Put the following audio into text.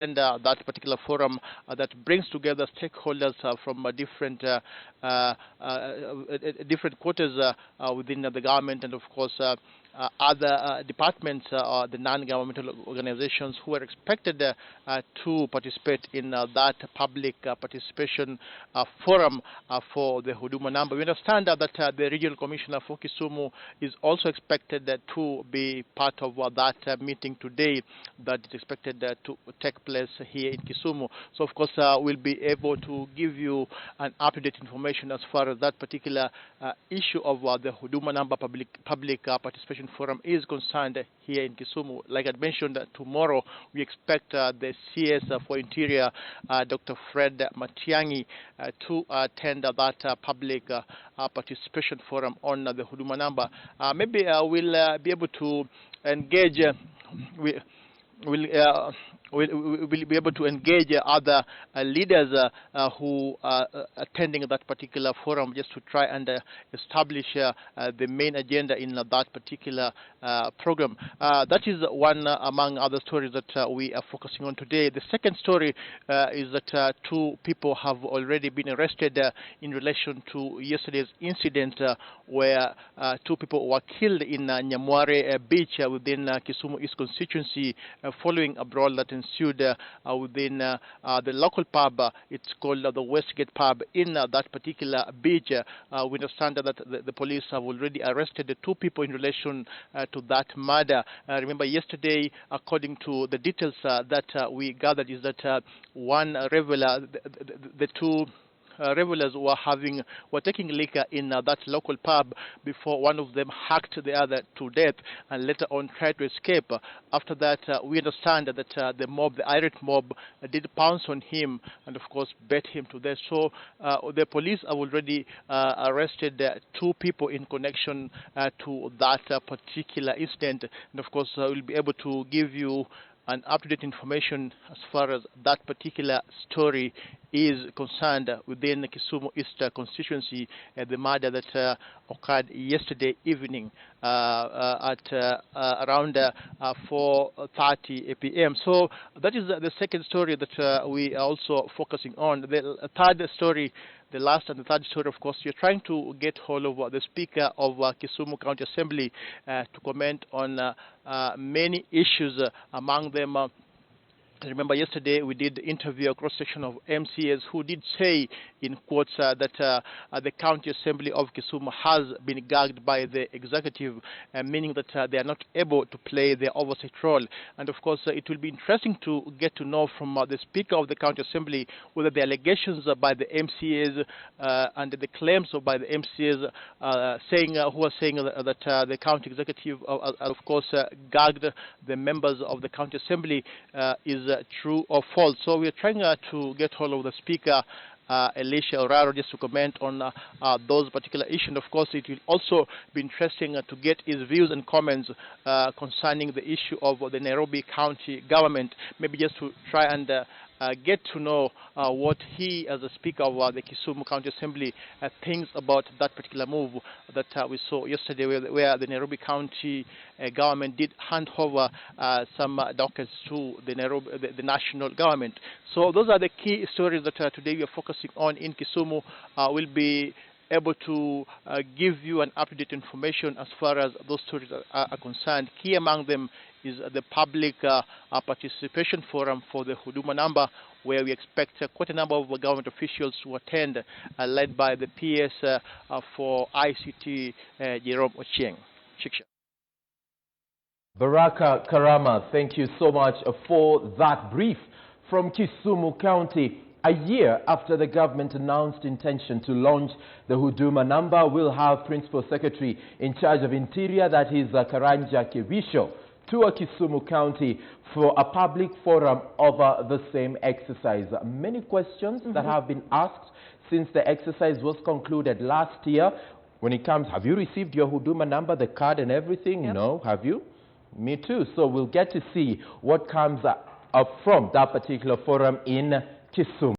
and that particular forum that brings together stakeholders from different quarters within the government, and of course other departments, the non-governmental organizations who are expected to participate in that public participation forum for the Huduma number. We understand that the regional commissioner for Kisumu is also expected to be part of that meeting today, that is expected to take place here in Kisumu. So of course we'll be able to give you an up-to-date information as far as that particular issue of the Huduma number public participation forum is concerned here in Kisumu. Like I mentioned, tomorrow we expect the CS for Interior, Dr. Fred Matiang'i, to attend that public participation forum on the Huduma number. Maybe we'll be able to engage. We'll be able to engage other leaders who are attending that particular forum, just to try and establish the main agenda in that particular program. That is one among other stories that we are focusing on today. The second story is that two people have already been arrested in relation to yesterday's incident where two people were killed in Nyamware Beach within Kisumu East constituency following a brawl that ensued within the local pub. It's called the Westgate pub in that particular beach. We understand that the police have already arrested the two people in relation to that murder. Remember yesterday, according to the details that we gathered, is that one reveler, the two revelers were taking liquor in that local pub before one of them hacked the other to death and later on tried to escape. After that, we understand that the irate mob did pounce on him and of course beat him to death. So the police have already arrested two people in connection to that particular incident, and of course we'll be able to give you an up-to-date information as far as that particular story is concerned within the Kisumu East constituency, the murder that occurred yesterday evening at around 4:30 p.m. So that is the second story that we are also focusing on. The third story, the last and the third story, of course, you're trying to get hold of the Speaker of Kisumu County Assembly to comment on many issues, among them remember yesterday we did interview a cross-section of MCAs who did say, in quotes, that the County Assembly of Kisumu has been gagged by the executive, meaning that they are not able to play their oversight role. And of course, it will be interesting to get to know from the Speaker of the County Assembly whether the allegations by the MCAs and the claims by the MCAs who are saying that the County Executive, of course, gagged the members of the County Assembly is true or false. So we are trying to get hold of the Speaker, Elisha Oraro, just to comment on those particular issues. And of course, it will also be interesting to get his views and comments concerning the issue of the Nairobi County government, maybe just to try and get to know what he, as a Speaker of the Kisumu County Assembly, thinks about that particular move that we saw yesterday, where the Nairobi County government did hand over some documents to the national government. So those are the key stories that today we are focusing on in Kisumu. We'll be able to give you an up-to-date information as far as those stories are concerned. Key among them is the public participation forum for the Huduma number, where we expect quite a number of government officials to attend, led by the PS for ICT, Jerome Ochieng. Baraka Karama, thank you so much for that brief from Kisumu County. A year after the government announced intention to launch the Huduma number, we'll have Principal Secretary in charge of Interior, that is Karanja Kivisho, to Kisumu County for a public forum over the same exercise. Many questions that have been asked since the exercise was concluded last year. When it comes, have you received your Huduma number, the card and everything? Yep. No, have you? Me too. So we'll get to see what comes up from that particular forum in Kisumu.